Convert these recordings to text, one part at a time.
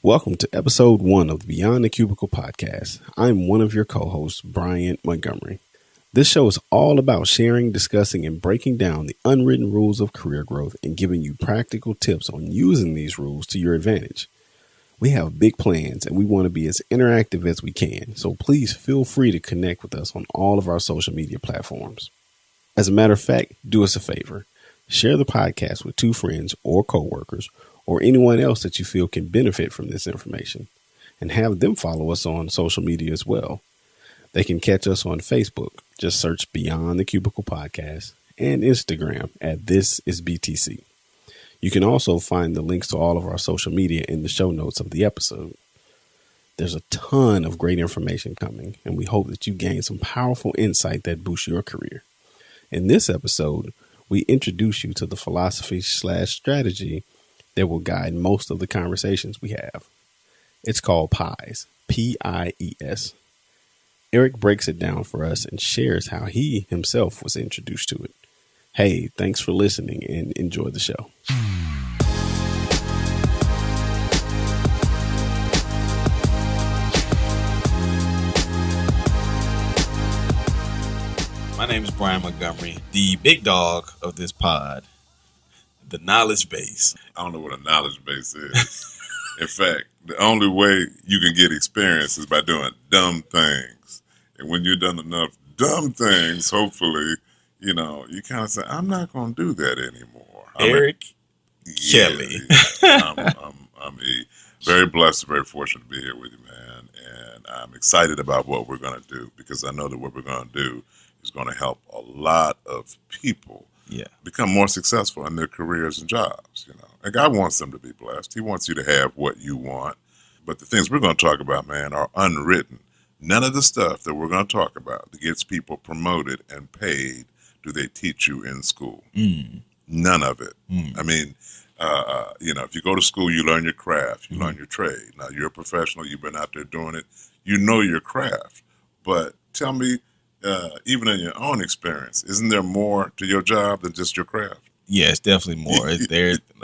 Welcome to episode 1 of the Beyond the Cubicle podcast. I'm one of your co-hosts, Brian Montgomery. This show is all about sharing, discussing, and breaking down the unwritten rules of career growth and giving you practical tips on using these rules to your advantage. We have big plans and we want to be as interactive as we can, so please feel free to connect with us on all of our social media platforms. As a matter of fact, do us a favor. Share the podcast with 2 friends or coworkers or anyone else that you feel can benefit from this information, and have them follow us on social media as well. They can catch us on Facebook. Just search Beyond the Cubicle Podcast, and Instagram at This Is BTC. You can also find the links to all of our social media in the show notes of the episode. There's a ton of great information coming, and we hope that you gain some powerful insight that boosts your career. In this episode, we introduce you to the philosophy/strategy that will guide most of the conversations we have. It's called PIES, P-I-E-S. Eric breaks it down for us and shares how he himself was introduced to it. Hey, thanks for listening and enjoy the show. My name is Brian Montgomery, the big dog of this pod, the knowledge base. I don't know what a knowledge base is. In fact, the only way you can get experience is by doing dumb things. And when you've done enough dumb things, hopefully, you kind of say, I'm not going to do that anymore. Eric Kelly. I'm very blessed, very fortunate to be here with you, man. And I'm excited about what we're going to do, because I know that what we're going to do is going to help a lot of people become more successful in their careers and jobs. And God wants them to be blessed. He wants you to have what you want. But the things we're going to talk about, man, are unwritten. None of the stuff that we're going to talk about that gets people promoted and paid do they teach you in school. None of it. I mean, if you go to school, you learn your craft, you learn your trade. Now, you're a professional, you've been out there doing it, you know your craft. But tell me, even in your own experience, isn't there more to your job than just your craft? Yeah, it's definitely more.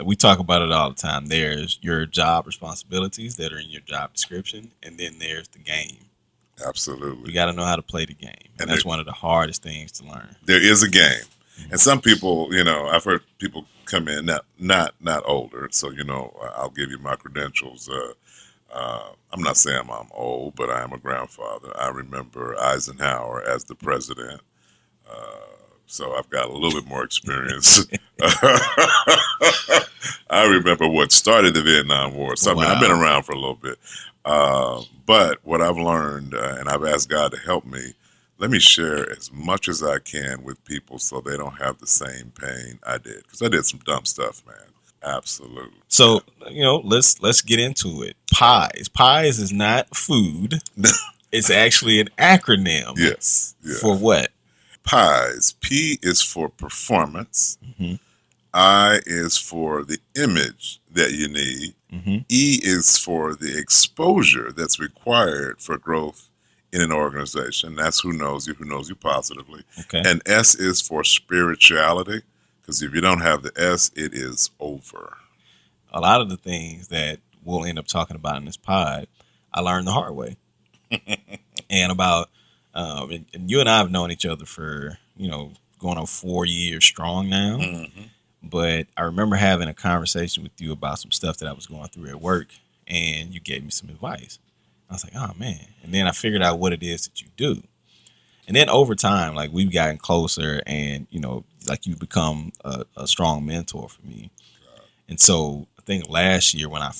We talk about it all the time. There's your job responsibilities that are in your job description, and then there's the game. Absolutely. You got to know how to play the game. And that's one of the hardest things to learn. There is a game. And some people, I've heard people come in, not older, so, I'll give you my credentials. I'm not saying I'm old, but I am a grandfather. I remember Eisenhower as the president. So I've got a little bit more experience. I remember what started the Vietnam War. So I've been around for a little bit. But what I've learned, and I've asked God to help me, let me share as much as I can with people so they don't have the same pain I did. Because I did some dumb stuff, man. Absolutely. So, let's get into it. PIES. PIES is not food. It's actually an acronym. Yes. For what? PIES. P is for performance. I is for the image that you need. E is for the exposure that's required for growth in an organization. That's who knows you positively. Okay. And S is for spirituality, because if you don't have the S, it is over. A lot of the things that we'll end up talking about in this pod, I learned the hard way. And and you and I have known each other for, going on 4 years strong now. But I remember having a conversation with you about some stuff that I was going through at work, and you gave me some advice. I was like, oh, man. And then I figured out what it is that you do. And then over time, we've gotten closer, and, you've become a strong mentor for me. And so I think last year when I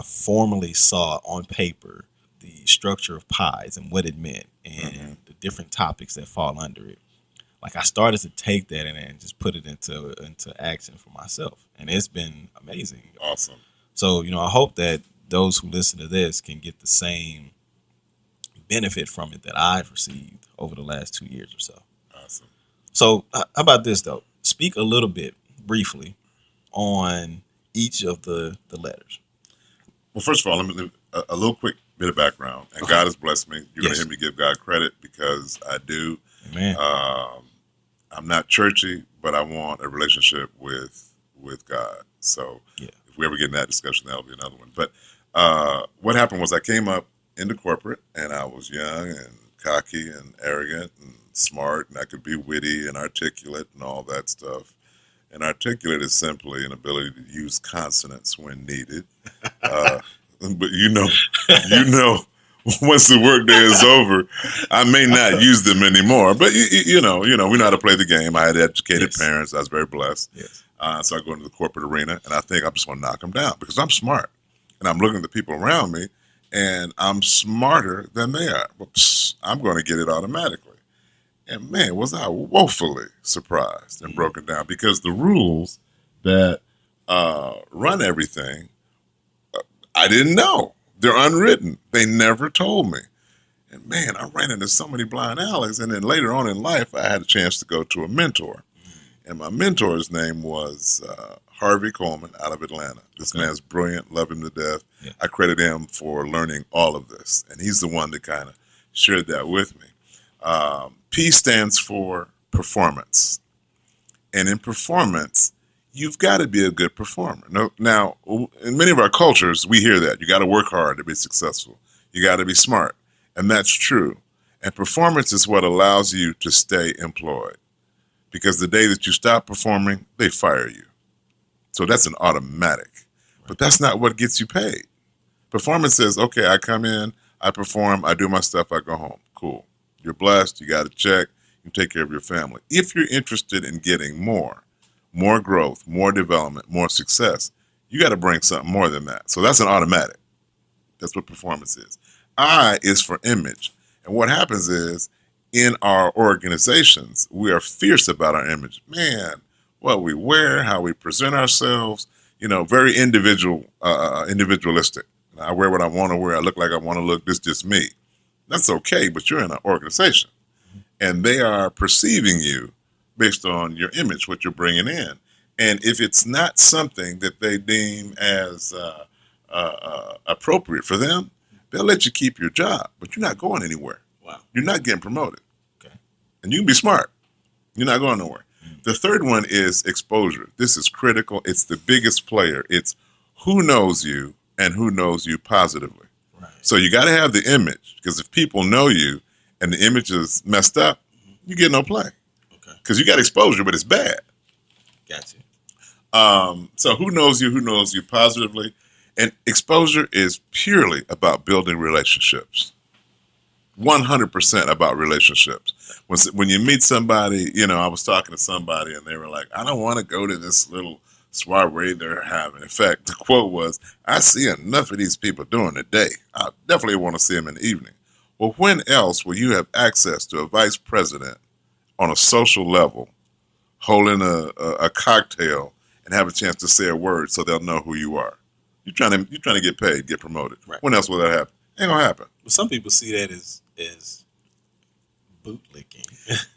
formally saw on paper the structure of PIES and what it meant and the different topics that fall under it, I started to take that and just put it into action for myself. And it's been amazing. Awesome. So, I hope that those who listen to this can get the same benefit from it that I've received over the last 2 years or so. Awesome. So how about this, though? Speak a little bit, briefly, on each of the letters. Well, first of all, let me give a little quick bit of background. And God has blessed me. You're going to hear me give God credit, because I do. Amen. I'm not churchy, but I want a relationship with God. So if we ever get in that discussion, that'll be another one. But What happened was I came up into corporate, and I was young and cocky and arrogant and smart, and I could be witty and articulate and all that stuff. And articulate is simply an ability to use consonants when needed. Uh, but you know, once the workday is over, I may not use them anymore. But we know how to play the game. I had educated parents. I was very blessed. Yes. So I go into the corporate arena, and I think I'm just going to knock them down because I'm smart, and I'm looking at the people around me, and I'm smarter than they are. But I'm going to get it automatically. And man, was I woefully surprised and broken down because the rules that run everything, I didn't know. They're unwritten. They never told me. And man, I ran into so many blind alleys. And then later on in life, I had a chance to go to a mentor. And my mentor's name was Harvey Coleman out of Atlanta. This man's brilliant, love him to death. Yeah. I credit him for learning all of this. And he's the one that kind of shared that with me. P stands for performance. And in performance, you've got to be a good performer. Now, in many of our cultures, we hear that. You got to work hard to be successful. You got to be smart. And that's true. And performance is what allows you to stay employed. Because the day that you stop performing, they fire you. So that's an automatic. But that's not what gets you paid. Performance says, okay, I come in, I perform, I do my stuff, I go home. Cool. You're blessed, you got a check, you take care of your family. If you're interested in getting more growth, more development, more success, you got to bring something more than that. So that's an automatic. That's what performance is. I is for image. And what happens is, in our organizations, we are fierce about our image. Man, what we wear, how we present ourselves, very individualistic. I wear what I want to wear. I look like I want to look. This is just me. That's okay, but you're in an organization, and they are perceiving you based on your image, what you're bringing in. And if it's not something that they deem as appropriate for them, they'll let you keep your job, but you're not going anywhere. Wow. You're not getting promoted. Okay. And you can be smart. You're not going nowhere. The third one is exposure. This is critical. It's the biggest player. It's who knows you and who knows you positively. Right. So you got to have the image, because if people know you and the image is messed up, you get no play. Okay. Because you got exposure, but it's bad. Gotcha. So who knows you positively. And exposure is purely about building relationships. 100% about relationships. When you meet somebody, I was talking to somebody and they were like, I don't want to go to this little soiree they're having. In fact, the quote was, I see enough of these people during the day. I definitely want to see them in the evening. Well, when else will you have access to a vice president on a social level, holding a cocktail and have a chance to say a word so they'll know who you are? You're trying to get paid, get promoted. Right. When else will that happen? Ain't gonna happen. Well, some people see that as bootlicking.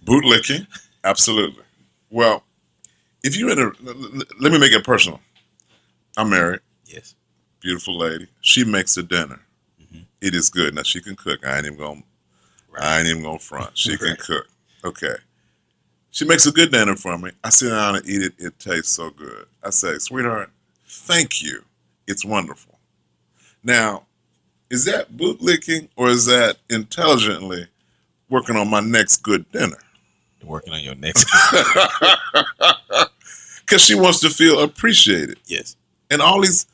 Bootlicking? Absolutely. Well, if you're let me make it personal. I'm married. Yes. Beautiful lady. She makes a dinner. Mm-hmm. It is good. Now she can cook. I ain't even gonna front. She can cook. Okay. She makes a good dinner for me. I sit down and eat it. It tastes so good. I say, sweetheart, thank you. It's wonderful. Now, is that bootlicking or is that intelligently working on my next good dinner? Working on your next good dinner. Because she wants to feel appreciated. Yes. And all these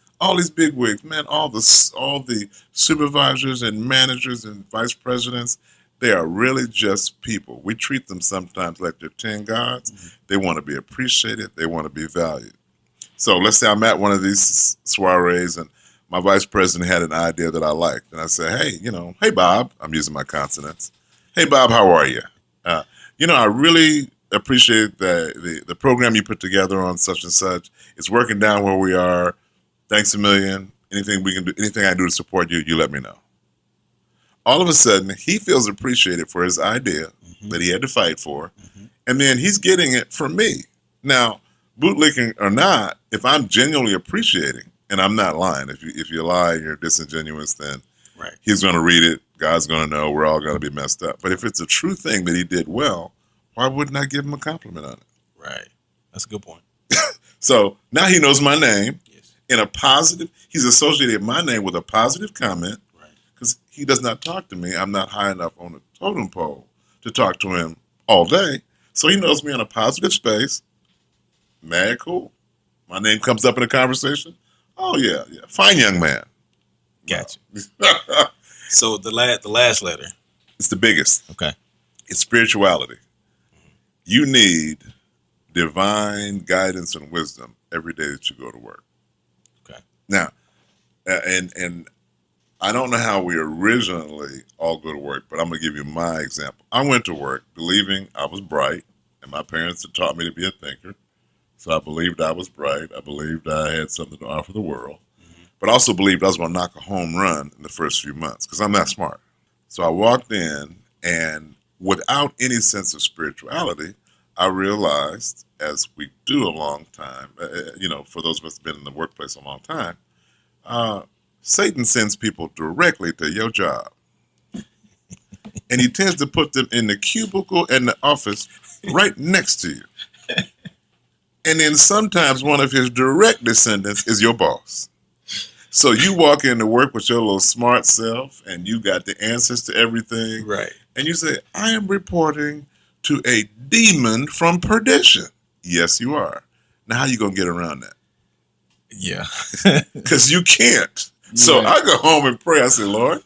big wigs, man, all the supervisors and managers and vice presidents, they are really just people. We treat them sometimes like they're 10 gods. Mm-hmm. They want to be appreciated. They want to be valued. So let's say I'm at one of these soirees and my vice president had an idea that I liked. And I say, hey, hey, Bob, I'm using my consonants. Hey, Bob, how are you? I really appreciate the program you put together on such and such. It's working down where we are. Thanks a million. Anything we can do, anything I do to support you, you let me know. All of a sudden, he feels appreciated for his idea that he had to fight for. Mm-hmm. And then he's getting it from me. Now, bootlicking or not, if I'm genuinely appreciating, and I'm not lying, if you lie, you're disingenuous, then right. He's going to read it. God's going to know. We're all going to be messed up. But if it's a true thing that he did well, why wouldn't I give him a compliment on it? Right. That's a good point. So now he knows my name. Yes. in a positive. He's associated my name with a positive comment because he does not talk to me. I'm not high enough on the totem pole to talk to him all day. So he knows me in a positive space. Mad cool. My name comes up in a conversation. Oh yeah, yeah. Fine young man. Gotcha. So the last letter. It's the biggest. Okay. It's spirituality. You need divine guidance and wisdom every day that you go to work. Okay. Now, and I don't know how we originally all go to work, but I'm going to give you my example. I went to work believing I was bright, and my parents had taught me to be a thinker. So I believed I was bright. I believed I had something to offer the world, but I also believed I was going to knock a home run in the first few months because I'm that smart. So I walked in, and without any sense of spirituality, I realized, as we do a long time, for those of us who've been in the workplace a long time, Satan sends people directly to your job. And he tends to put them in the cubicle and the office right next to you. And then sometimes one of his direct descendants is your boss. So you walk into work with your little smart self and you got the answers to everything. Right. And you say, I am reporting to a demon from perdition. Yes, you are. Now, how you going to get around that? Yeah. Because you can't. So I go home and pray. I say, Lord,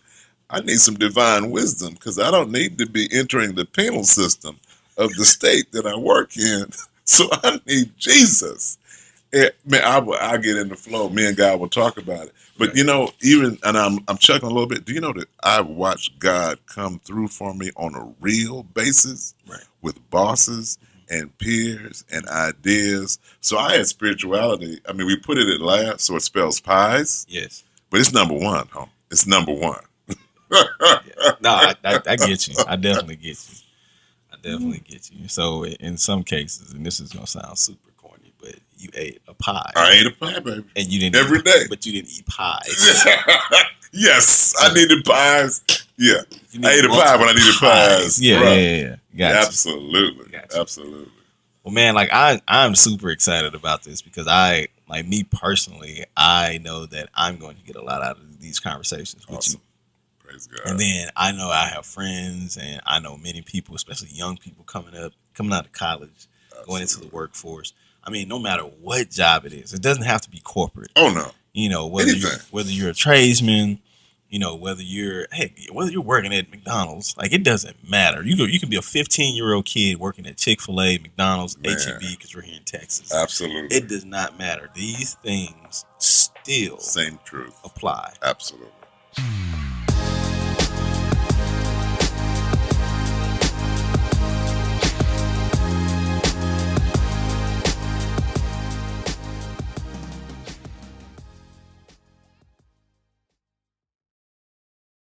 I need some divine wisdom because I don't need to be entering the penal system of the state that I work in. So I need Jesus. Man, I get in the flow. Me and God will talk about it. But even, and I'm chuckling a little bit. Do you know that I've watched God come through for me on a real basis with bosses and peers and ideas? So I had spirituality. I mean, we put it at last, so it spells pies. Yes. But it's number one, huh? It's number one. No, I get you. I definitely get you. Definitely get you. So in some cases, and this is gonna sound super corny, but you ate a pie. I ate a pie, baby. And you didn't every day. But you didn't eat pies. Yes, I needed pies. Yeah. I ate a pie when I needed pies. Yeah. Gotcha. Absolutely. Gotcha. Absolutely. Well, man, like I'm super excited about this because me personally, I know that I'm going to get a lot out of these conversations with you. Praise God. And then I know I have friends and I know many people, especially young people coming out of college, going into the workforce. I mean, no matter what job it is, it doesn't have to be corporate. Oh no. Whether you're a tradesman, whether you're working at McDonald's, like it doesn't matter. You can be a 15-year-old kid working at Chick-fil-A, McDonald's, H-E-B, because we're here in Texas. Absolutely. It does not matter. These things still same truth apply. Absolutely.